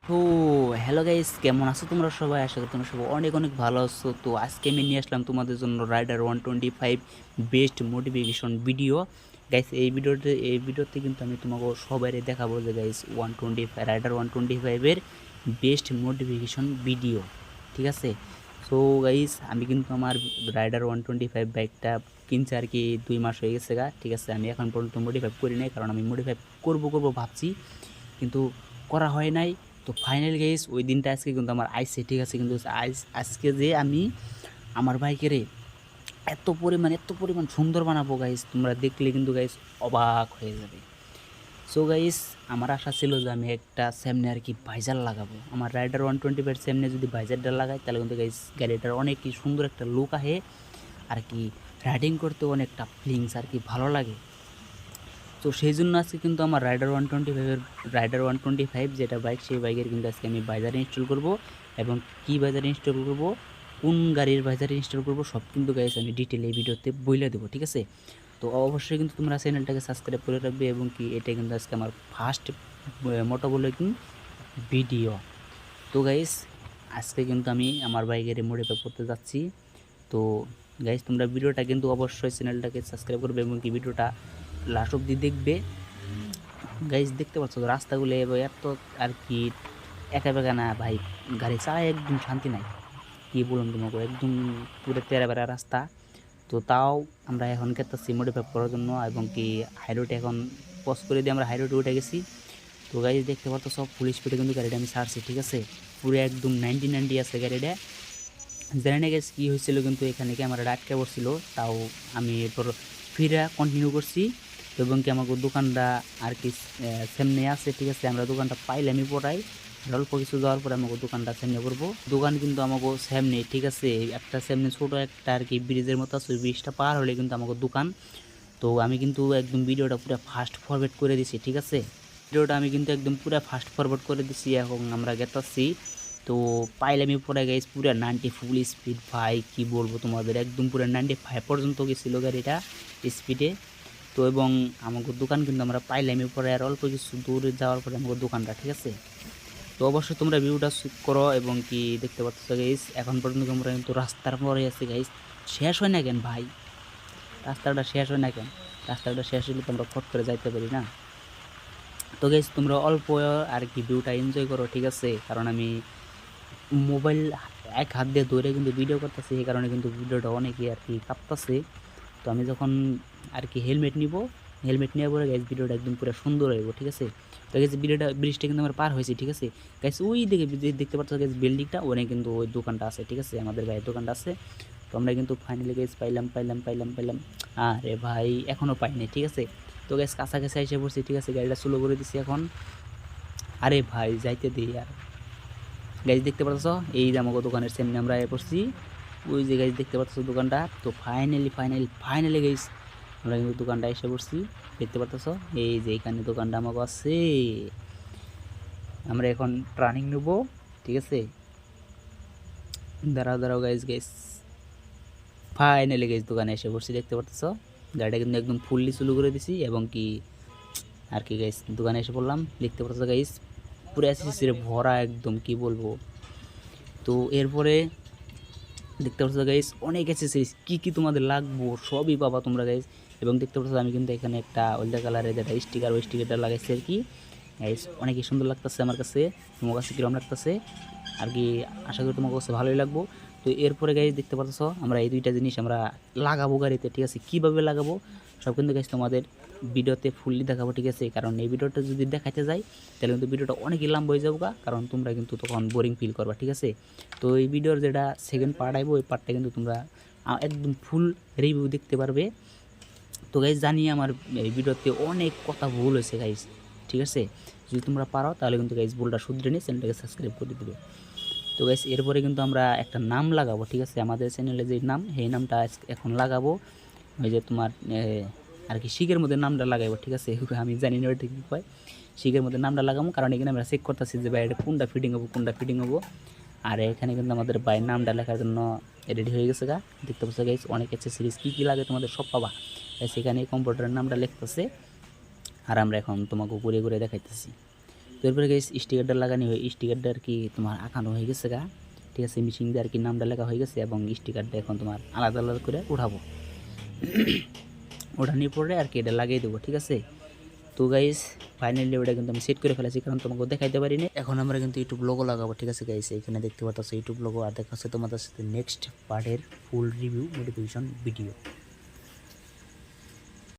তো hello guys, কেমন আছো তোমরা সবাই? আশা করি তোমরা সবাই অনেক অনেক ভালো আছো। তো আজকে আমি নিয়ে আসলাম তোমাদের জন্য rider 125 best motivation video. Guys এই ভিডিওতে কিন্তু আমি তোমাকে সবাই দেখাবো যে গাইস 125 রাইডার 125 এর বেস্ট মোটিভেশন ভিডিও, ঠিক আছে? সো গাইস, আমি কিন্তু আমার রাইডার 125 বাইকটা কিনছি আর কি 2 মাস হয়ে গেছে গা, ঠিক আছে? আমি এখন পর্যন্ত মডিফাই করি নাই, কারণ আমি মডিফাই করবো ভাবছি, কিন্তু করা হয় নাই। তো ফাইনাল গাইস, ওই দিনটা আজকে কিন্তু আমার আইসে, ঠিক আছে? কিন্তু আজকে যে আমি আমার বাইকেরে এত পরিমাণ সুন্দর বানাবো গাইস, তোমরা দেখলে কিন্তু গাইস অবাক হয়ে যাবে। সো গাইস, আমার আশা ছিল যে আমি একটা সামনে আর কি ভাইজার লাগাবো, আমার রাইডার 125 সামনে যদি ভাইজারটা লাগাই তাহলে কিন্তু গাইস গাড়িটার অনেক কি সুন্দর একটা লুক আহে আর কি, রাইডিং করতে অনেকটা ফিলিংস আর কি ভালো লাগে। তো সেই জন্য আজকে কিন্তু আমার রাইডার 125 যেটা বাইক, সেই বাইকের কিন্তু আজকে আমি বাজারে ইনস্টল করব, এবং কি বাজারে ইনস্টল করব, কোন গাড়ির বাজারে ইনস্টল করব, সব কিন্তু গাইস আমি ডিটেল এই ভিডিওতে বলে দেবো, ঠিক আছে? তো অবশ্যই কিন্তু তোমরা চ্যানেলটাকে সাবস্ক্রাইব করে রাখবে, এবং কি এটা কিন্তু আজকে আমার ফার্স্ট মোটো ব্লগিং ভিডিও। তো গাইস, আজকে কিন্তু আমি আমার বাইকের মডিফাই করতে যাচ্ছি। তো গাইস, তোমরা ভিডিওটা কিন্তু অবশ্যই চ্যানেলটাকে সাবস্ক্রাইব করবে, এবং কি ভিডিওটা লাস্ট অব্দি দেখবে। গাইস, দেখতে পাচ্ছ তো রাস্তাগুলো এত আর কি একা বেকা না ভাই, গাড়ি চালায় একদম শান্তি নাই। কি বলুন তোমাকে, একদম পুরো তেরা বেড়া রাস্তা। তো তাও আমরা এখন গেতেছি মডিফাই করার জন্য, এবং কি হাইরোডে এখন পজ করে দিয়ে আমরা হাইরোডে উঠে গেছি। তো গাইস, দেখতে পাচ্ছ সব ফুল স্পিডে কিন্তু গাড়িটা আমি ছাড়ছি, ঠিক আছে? পুরো একদম 90 আছে গাড়িটা। জানি না গেছে কী হয়েছিল, কিন্তু এখানে ক্যামেরাটা আটকে পড়ছিল। তাও আমি এরপর ফিরে কন্টিনিউ করছি, এবং কি আমাকে দোকানটা আর কি সামনে আছে, ঠিক আছে? আমরা দোকানটা পাইলামই পড়াই, অল্প কিছু যাওয়ার পরে আমাকে দোকানটা সামনে করবো। দোকান কিন্তু আমাকে সামনে, ঠিক আছে? একটা সামনে ছোটো একটা আর কি ব্রিজের মতো আছে, ওই ব্রিজটা পার হলে কিন্তু আমাকে দোকান। তো আমি কিন্তু একদম ভিডিওটা পুরো ফাস্ট ফরওয়ার্ড করে দিছি, ঠিক আছে? ভিডিওটা আমি কিন্তু একদম পুরো ফাস্ট ফরওয়ার্ড করে দিছি, এখন আমরা গেতাছি। তো পাইলামি পরে গাইস পুরো 90 ফুল স্পিড, ভাই কি বলবো তোমাদের, একদম পুরো 95 পর্যন্ত গেছিলো গাড়িটা স্পিডে। তো এবং আমাকে দোকান কিন্তু আমরা পাইলামি পরে আর অল্প কিছু দূরে যাওয়ার পরে আমাকে দোকানটা, ঠিক আছে? তো অবশ্যই তোমরা ভিউটা শুট করো, এবং কি দেখতে পাচ্ছ গাইস এখন পর্যন্ত আমরা কিন্তু রাস্তার পরে আছি গাইস। শেষ হয় না কেন ভাই, রাস্তাটা শেষ হয় না কেন? রাস্তাটা শেষ হলে তোমরা ফট করে যাইতে পারি না। তো গাইস, তোমরা অল্প আর কি ভিউটা এনজয় করো, ঠিক আছে? কারণ আমি মোবাইল এক হাত দিয়ে ধরে কিন্তু ভিডিও করতেছি, এই কারণে কিন্তু ভিডিওটা অনেকই আর কি কাঁপতেছে। তো আমি যখন আর কি হেলমেট নিব, হেলমেট নেওয়ার পরে গাইস ভিডিওটা একদম পুরো সুন্দর হইব, ঠিক আছে? তো গাইস, ব্রিজটা কিন্তু আমরা পার হয়েছি, ঠিক আছে? গাইস, ওই দিকে দেখতে পাচ্ছ গাইস বিল্ডিংটা, ওখানে কিন্তু ওই দোকানটা আছে, ঠিক আছে? আমাদের ভাইয়ের দোকানটা আছে। তো আমরা কিন্তু ফাইনালি গাইস পাইলাম। আরে ভাই, এখনও পাইনি, ঠিক আছে? তো গাইস, কাছাকাছি এসে পড়ছি, ঠিক আছে? গাড়িটা স্লো করে দিছি এখন। আরে ভাই, যাইতে দিই আর। গাইজ, দেখতে পাচ্ছ এই যে আমাকে দোকানের সামনে আমরা পড়ছি, ওই যে গাইজ দেখতে পাচ্ছ দোকানটা। তো ফাইনালি গাইজ, আমরা কিন্তু দোকানটা এসে পড়ছি, দেখতে পাচ্ছ এই যে এখানে দোকানটা আমাকে আছে। আমরা এখন ট্রানিং নেব, ঠিক আছে? দাঁড়াও গাইজ ফাইনালি গাইজ দোকানে এসে পড়ছি, দেখতে পাচ্ছ গাড়িটা কিন্তু একদম ফুললি চালু করে দিছি, এবং কি আর কি গাইজ দোকানে এসে পড়লাম, দেখতে পাচ্ছ গাইজ পুরো অ্যাসেসরিজে ভরা, একদম কি বলবো। তো এরপরে দেখতে পাচ্ছ গাইস অনেক অ্যাক্সেসরিজ, কী তোমাদের লাগবো সবই পাবা তোমরা গাইস। এবং দেখতে পাচ্ছ আমি কিন্তু এখানে একটা হলদে কালারের যেটা স্টিকার, ওই স্টিকারটা লাগাইছি আর কি গাইস, অনেকই সুন্দর লাগতেছে আমার কাছে। তোমার কাছে কীরকম লাগতেছে আর কি, আশা করি তোমার কাছে ভালোই লাগবো। তো এরপরে গাইস দেখতে পাচ্ছ আমরা এই দুইটা জিনিস আমরা লাগাবো গাড়িতে, ঠিক আছে? কীভাবে লাগাবো সব কিন্তু গাইস তোমাদের ভিডিওতে ফুললি দেখাবো, ঠিক আছে? কারণ এই ভিডিওটা যদি দেখাতে যাই তাহলে কিন্তু ভিডিওটা অনেকই লম্বা হয়ে যাবো, কারণ তোমরা কিন্তু তখন বোরিং ফিল করবা, ঠিক আছে? তো এই ভিডিওর যেটা সেকেন্ড পার্ট আইব, ওই পার্টটা কিন্তু তোমরা একদম ফুল রিভিউ দেখতে পারবে। তো গাইজ, জানি আমার এই ভিডিওতে অনেক কথা ভুল হয়েছে গাইজ, ঠিক আছে? যদি তোমরা পারো তাহলে কিন্তু গাইজ ভুলটা শুধরে নিয়ে চ্যানেলটাকে সাবস্ক্রাইব করে দেবে। তো গাইজ, এরপরে কিন্তু আমরা একটা নাম লাগাবো, ঠিক আছে? আমাদের চ্যানেলে যে নাম, সেই নামটা এখন লাগাবো। ওই যে তোমার আর কি শিখের মধ্যে নামটা লাগাবো, ঠিক আছে? আমি জানি না ওটা কী কয়, শিখের মধ্যে নামটা লাগাবো, কারণ এখানে আমরা চেক করতেছি যে ভাই এটা কোনটা ফিটিং হবো। আর এখানে কিন্তু আমাদের ভাইয়ের নামটা লেখার জন্য রেডি হয়ে গেছে গা, দেখতে পাচ্ছ গাইস অনেক সিরিজ কী লাগে তোমাদের সব পাবা। সেখানে কম্পিউটারের নামটা লিখতেছে, আর আমরা এখন তোমাকে ঘুরে ঘুরে দেখাইতেছি। তো এরপরে গাইস স্টিকারটা লাগানো হয়, স্টিকারটা আর কি তোমার আঁকানো হয়ে গেছে গা, ঠিক আছে, মেশিন দিয়ে আর কি নামটা লেখা হয়ে গেছে এবং স্টিকারটা এখন তোমার আলাদা আলাদা করে উঠাবো। ওঠানোর পরে আর কি এটা লাগিয়ে দেবো, ঠিক আছে। তো গাইস ফাইনালি ওটা কিন্তু আমি সেট করে ফেলেছি, কারণ তোমাকে দেখাইতে পারিনি। এখন আমরা কিন্তু ইউটিউব লোগো লাগাবো, ঠিক আছে গাইস। এখানে দেখতে পাচ্ছ ইউটিউব লোগো, আর দেখা হচ্ছে তোমাদের সাথে নেক্সট পার্টের ফুল রিভিউ মোটিভেশন ভিডিও।